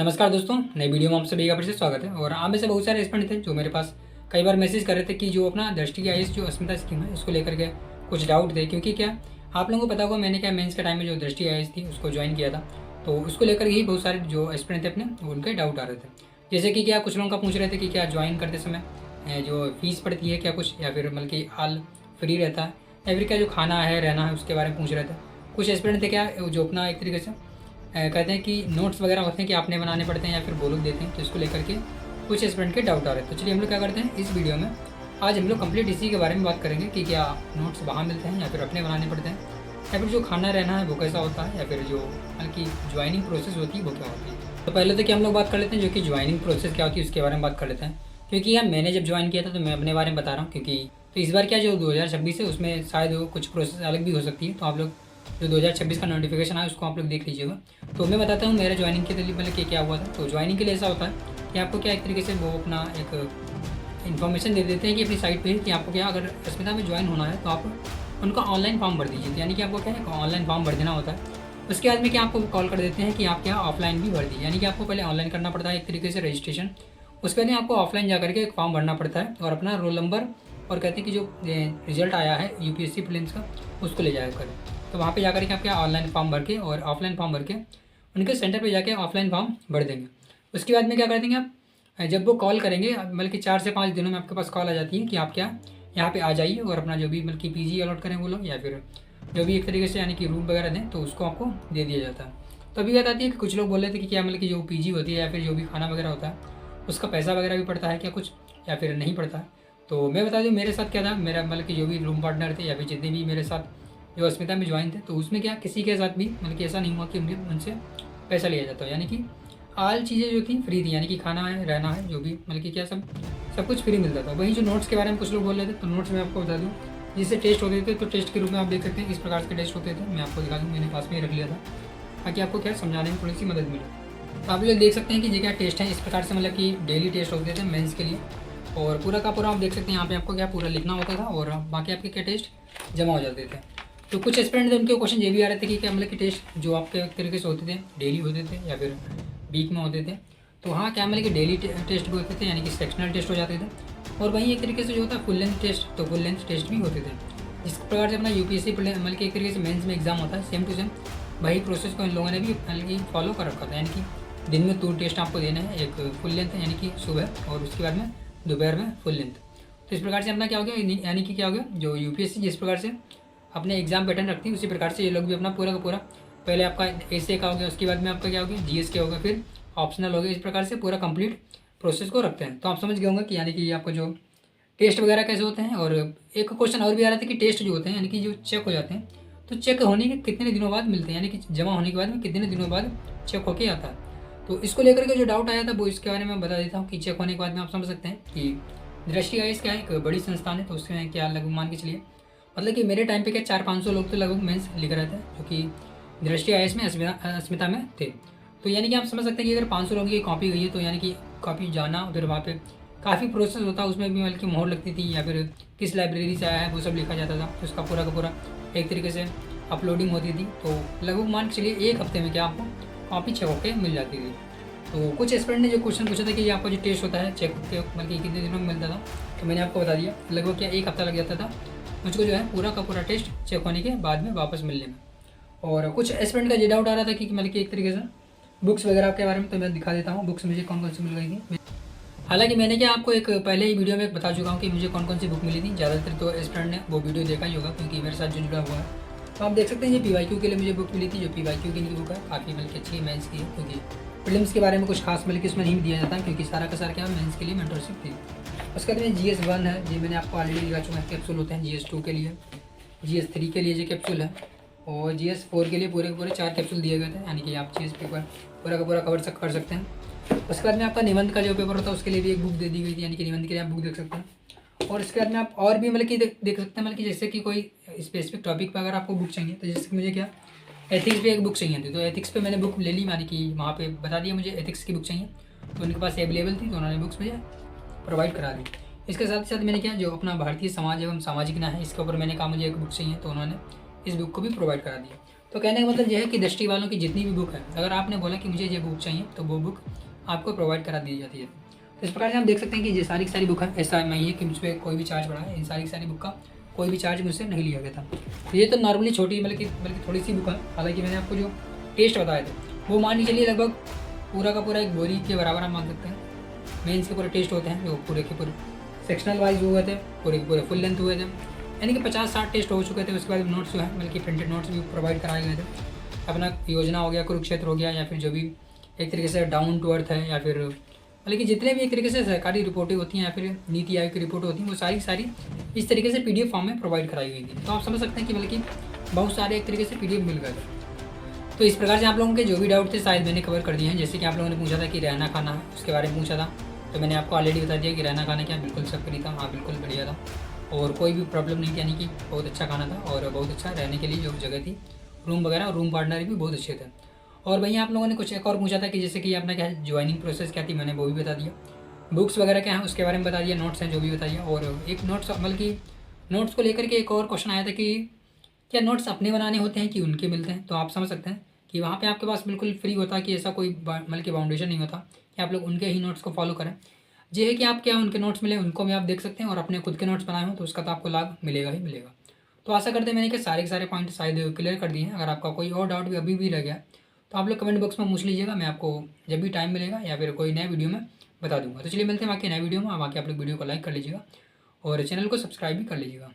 नमस्कार दोस्तों, नई वीडियो में आप सभी का फिर से स्वागत है। और आप में से बहुत सारे स्टूडेंट थे जो मेरे पास कई बार मैसेज कर रहे थे कि जो अपना दृष्टि की आईएएस जो अस्मिता स्कीम है इसको लेकर के कुछ डाउट थे। क्योंकि क्या आप लोगों को पता होगा, मैंने क्या मेंस के टाइम में जो दृष्टि आईएएस थी उसको ज्वाइन किया था, तो उसको लेकर ही बहुत सारे जो स्टूडेंट थे अपने उनके डाउट आ रहे थे। जैसे कि क्या कुछ लोगों का पूछ रहे थे कि क्या ज्वाइन करते समय जो फीस पड़ती है क्या कुछ, या फिर मतलब कि हाल फ्री रहता है, या फिर क्या जो खाना है रहना है उसके बारे में पूछ रहे थे। कुछ स्टूडेंट थे क्या जो अपना एक तरीके से कहते हैं कि नोट्स वगैरह होते हैं कि आपने बनाने पड़ते हैं या फिर वो लोग देते हैं, तो इसको लेकर के कुछ स्टूडेंट के डाउट आ रहे हैं। तो चलिए हम लोग क्या करते हैं, इस वीडियो में आज हम लोग कंप्लीट इसी के बारे में बात करेंगे कि क्या नोट्स वहाँ मिलते हैं या फिर अपने बनाने पड़ते हैं, या फिर जो खाना रहना है वो कैसा होता है, या फिर जो मतलब कि ज्वाइनिंग प्रोसेस होती है वो क्या होती है। तो पहले तो कि हम लोग बात कर लेते हैं जो कि ज्वाइनिंग प्रोसेस क्या होती है उसके बारे में बात कर लेते हैं। क्योंकि यार मैंने जब ज्वाइन किया था तो मैं अपने बारे में बता रहा हूँ, क्योंकि तो इस बार क्या जो 2026 है उसमें शायद वो कुछ प्रोसेस अलग भी हो सकती है। तो आप लोग जो 2026 का नोटिफिकेशन आया उसको आप लोग देख लीजिएगा। तो मैं बताता हूँ मेरा ज्वाइनिंग के लिए पहले क्या हुआ था। तो ज्वाइनिंग के लिए ऐसा होता है कि आपको क्या एक तरीके से वो अपना एक इन्फॉर्मेशन दे देते हैं कि अपनी साइट पे कि आपको क्या अगर अस्मिता में ज्वाइन होना है तो आप उनका ऑनलाइन फॉर्म भर दीजिए। यानी कि आपको क्या है ऑनलाइन फॉर्म भर देना होता है। उसके बाद में क्या आपको कॉल कर देते हैं कि आप क्या ऑफलाइन भी भर दीजिए। यानी कि आपको पहले ऑनलाइन करना पड़ता है एक तरीके से रजिस्ट्रेशन, उसके बाद में आपको ऑफलाइन जा करके एक फॉर्म भरना पड़ता है और अपना रोल नंबर और कहते हैं कि जो रिजल्ट आया है यूपीएससी प्रीलिम्स का उसको ले जाया करें। तो वहाँ पे जाकर के आप क्या ऑनलाइन फॉर्म भर के और ऑफलाइन फॉर्म भर के उनके सेंटर पे जाके ऑफलाइन फॉर्म भर देंगे। उसके बाद में क्या कर देंगे आप, जब वो कॉल करेंगे मतलब कि 4 से 5 दिनों में आपके पास कॉल आ जाती है कि आप क्या यहाँ पे आ जाइए और अपना जो भी मतलब कि पीजी अलॉट करें वो लोग, या फिर जो भी एक तरीके से यानी कि रूम वगैरह दें तो उसको आपको दे दिया जाता है। तो अभी बात आती है कि कुछ लोग बोल रहे थे कि क्या मतलब कि जो पीजी होती है या फिर जो भी खाना वगैरह होता है उसका पैसा वगैरह भी पड़ता है क्या कुछ, या फिर नहीं पड़ता है। तो मैं बता दूँ मेरे साथ क्या था, मेरा मतलब कि जो भी रूम पार्टनर थे या फिर जितने भी मेरे साथ जो अस्मिता में ज्वाइन थे, तो उसमें क्या किसी के साथ भी मतलब कि ऐसा नहीं हुआ कि उनसे पैसा लिया जाता हो। यानी कि आल चीज़ें जो थी फ्री थी, यानी कि खाना है रहना है जो भी मतलब कि क्या सब कुछ फ्री मिलता था। वहीं जो नोट्स के बारे में कुछ लोग बोल रहे थे, तो नोट्स मैं आपको बता दूँ जिससे टेस्ट होते थे, तो टेस्ट के रूप में आप देख सकते हैं इस प्रकार के टेस्ट होते थे। मैं आपको दिखा दूँ, मैंने पास में ही रख लिया था ताकि आपको क्या समझाने में थोड़ी सी मदद मिले। तो आप लोग देख सकते हैं कि ये क्या टेस्ट है, इस प्रकार से मतलब कि डेली टेस्ट होते थे मेंस के लिए। और पूरा का पूरा आप देख सकते हैं यहाँ पे आपको क्या पूरा लिखना होता था और बाकी आपके क्या टेस्ट जमा हो जाते थे। तो कुछ स्टूडेंट थे उनके क्वेश्चन ये भी आ रहे थे कि क्या मतलब कि टेस्ट जो आपके एक तरीके से होते थे डेली होते थे या फिर वीक में होते थे। तो हाँ क्या मतलब कि डेली टेस्ट भी होते थे, यानी कि सेक्शनल टेस्ट हो जाते थे। और वहीं एक तरीके से जो होता है फुल लेंथ टेस्ट, तो फुल लेंथ टेस्ट भी होते थे। जिस प्रकार से अपना यूपीएससी मतलब कि एक तरीके से मेंस में एग्जाम होता है, सेम टू सेम वही प्रोसेस को इन लोगों ने भी मतलब कि फॉलो कर रखा था। यानी कि दिन में 2 टेस्ट आपको देने हैं, एक फुल लेंथ यानी कि सुबह और उसके बाद में दोपहर में फुल लेंथ। तो इस प्रकार से अपना क्या हो गया, यानी कि क्या हो गया जो यूपीएससी जिस प्रकार से अपने एग्जाम पैटर्न रखती है उसी प्रकार से ये लोग भी अपना पूरा का पूरा पहले आपका एसए का हो गया, उसके बाद में आपका क्या हो गया जीएस के होगा, फिर ऑप्शनल हो गया। इस प्रकार से पूरा कंप्लीट प्रोसेस को रखते हैं। तो आप समझ गए होंगे कि यानी कि आपको जो टेस्ट वगैरह कैसे होते हैं। और एक क्वेश्चन और भी आ रहा था कि टेस्ट जो होते हैं यानी कि जो चेक हो जाते हैं, तो चेक होने के कितने दिनों बाद मिलते हैं, यानी कि जमा होने के बाद में कितने दिनों बाद चेक होके आता है। तो इसको लेकर के जो डाउट आया था वो इसके बारे में बता देता हूँ कि चेक होने के बाद में आप समझ सकते हैं कि दृष्टि आईएएस क्या है, एक बड़ी संस्थान है। तो उसमें क्या लगभग मान के चलिए मतलब कि मेरे टाइम पे क्या 400-500 लोग तो लगभग मेंस लिख रहे थे जो कि दृष्टि आईएएस में अस्मिता में थे। तो यानी कि आप समझ सकते हैं कि अगर 500 लोगों की कॉपी गई है तो यानी कि कॉपी जाना, फिर वहाँ पे काफ़ी प्रोसेस होता है, उसमें भी मतलब कि मोहर लगती थी या फिर किस लाइब्रेरी से आया है वो सब लिखा जाता था। तो उसका पूरा का पूरा एक तरीके से अपलोडिंग होती थी। तो लगभग मान के चलिए 1 हफ्ते में क्या आपको कॉपी चेक होकर मिल जाती थी। तो कुछ स्टूडेंट ने जो क्वेश्चन पूछा था कि ये आपका जो टेस्ट होता है चेक के मतलब कि कितने दिनों में मिलता था, तो मैंने आपको बता दिया लगभग क्या 1 हफ्ता लग जाता था मुझको जो है पूरा का पूरा टेस्ट चेक होने के बाद में वापस मिलने में। और कुछ स्टूडेंट का ये डाउट आ रहा था कि मतलब कि एक तरीके से बुक्स वगैरह के बारे में, तो मैं दिखा देता हूँ बुक्स मुझे कौन कौन सी मिल गई थी। हालांकि मैंने क्या आपको एक पहले ही वीडियो में बता चुका हूँ कि मुझे कौन कौन सी बुक मिली थी। ज़्यादातर तो स्टूडेंट ने वो वीडियो देखा ही होगा क्योंकि मेरे साथ जो जुड़ा हुआ है। तो आप देख सकते हैं ये पीवाईक्यू के लिए मुझे बुक मिली थी, जो पीवाईक्यू की बुक है काफ़ी मतलब कि अच्छी मेंस की है, क्योंकि प्रीलिम्स के बारे में कुछ खास मतलब कि उसमें नहीं दिया जाता क्योंकि सारा का सारा क्या मेंस के लिए मेंटरशिप थी। उसके बाद में GS1 है, ये मैंने आपको ऑलरेडी दिखा चुका है, कैप्सूल होते हैं। GS2 के लिए, GS3 के लिए ये कैप्सूल है और GS4 के लिए पूरे के पूरे 4 कैप्सूल दिए गए थे। यानी कि आप GS पेपर पूरा का पूरा कवर कर सकते हैं। उसके बाद में आपका निबंध का जो पेपर होता है उसके लिए भी एक बुक दे दी गई थी, यानी कि निबंध के लिए आप बुक देख सकते हैं। और इसके बाद में आप और भी मतलब कि देख सकते हैं, मतलब कि जैसे कि कोई स्पेसिफिक टॉपिक पर अगर आपको बुक चाहिए, तो जैसे कि मुझे क्या एथिक्स पे एक बुक चाहिए थी, तो एथिक्स पे मैंने बुक ले ली, यानी कि वहाँ पे बता दिया मुझे एथिक्स की बुक चाहिए, तो उनके पास अवेलेबल थी तो उन्होंने बुक्स मुझे प्रोवाइड करा दी। इसके साथ ही साथ मैंने क्या जो अपना भारतीय समाज एवं सामाजिक न्याय है इसके ऊपर मैंने कहा मुझे एक बुक चाहिए, तो उन्होंने इस बुक को भी प्रोवाइड करा दिया। तो कहने का मतलब यह है कि दृष्टि वालों की जितनी भी बुक है, अगर आपने बोला कि मुझे ये बुक चाहिए तो वो बुक आपको प्रोवाइड करा दी जाती है। तो इस प्रकार से हम देख सकते हैं कि ये सारी की सारी बुक है, ऐसा नहीं है कि मुझ पर कोई भी चार्ज बढ़ा है। इन सारी की सारी बुक का कोई भी चार्ज मुझसे नहीं लिया गया था। तो ये तो नॉर्मली छोटी बल्कि थोड़ी सी बुक है। हालांकि मैंने आपको जो टेस्ट बताया था वो मान के चलिए लगभग पूरा का पूरा एक बोरी के बराबर हम मान सकते हैं। मेंस के पूरे टेस्ट होते हैं जो पूरे के पूरे सेक्शनल वाइज हुए थे, पूरे के पूरे फुल लेंथ हुए थे, यानी कि 50-60 टेस्ट हो चुके थे। उसके बाद नोट्स जो है बल्कि प्रिंटेड नोट्स भी प्रोवाइड कराए गए थे। अपना योजना हो गया, कुरुक्षेत्र हो गया, या फिर जो भी एक तरीके से डाउन टू अर्थ है, या फिर मतलब कि जितने भी एक तरीके से सरकारी रिपोर्टें होती हैं या फिर नीति आयोग की रिपोर्ट होती हैं, वो सारी सारी इस तरीके से PDF फॉर्म में प्रोवाइड कराई गई थी। तो आप समझ सकते हैं कि बल्कि बहुत सारे एक तरीके से PDF मिल गए थे। तो इस प्रकार से आप लोगों के जो भी डाउट थे शायद मैंने कवर कर दिए हैं। जैसे कि आप लोगों ने पूछा था कि रहना खाना है, उसके बारे में पूछा था, तो मैंने आपको ऑलरेडी बता दिया कि रहना खाना क्या बिल्कुल सब फ्री था। हाँ, बिल्कुल बढ़िया था और कोई भी प्रॉब्लम नहीं थी, यानी कि बहुत अच्छा खाना था और बहुत अच्छा रहने के लिए जो जगह थी, रूम वगैरह और रूम पार्टनर भी बहुत अच्छे थे। और वहीं आप लोगों ने कुछ एक और पूछा था कि जैसे कि आपने क्या ज्वाइनिंग प्रोसेस क्या थी, मैंने वो भी बता दिया। बुक्स वगैरह क्या है उसके बारे में बता दिया, नोट्स हैं जो भी बता दिया। और एक नोट्स बल्कि नोट्स को लेकर के एक और क्वेश्चन आया था कि क्या नोट्स अपने बनाने होते हैं कि उनके मिलते हैं। तो आप समझ सकते हैं कि वहाँ पे आपके पास बिल्कुल फ्री होता है कि ऐसा कोई बल्कि बाउंडेशन नहीं होता कि आप लोग उनके ही नोट्स को फॉलो करें। ये है कि आप क्या उनके नोट्स मिले उनको भी आप देख सकते हैं और अपने खुद के नोट्स बनाए हो तो उसका तो आपको लाभ मिलेगा ही मिलेगा। तो आशा करते हैं मैंने कि सारे के सारे पॉइंट शायद क्लियर कर दिए हैं। अगर आपका कोई और डाउट भी अभी भी रह गया तो आप लोग कमेंट बॉक्स में पूछ लीजिएगा, मैं आपको जब भी टाइम मिलेगा या फिर कोई नए वीडियो में बता दूंगा। तो चलिए मिलते हैं बाकी नए वीडियो में। बाकी आप लोग वीडियो को लाइक कर लीजिएगा और चैनल को सब्सक्राइब भी कर लीजिएगा।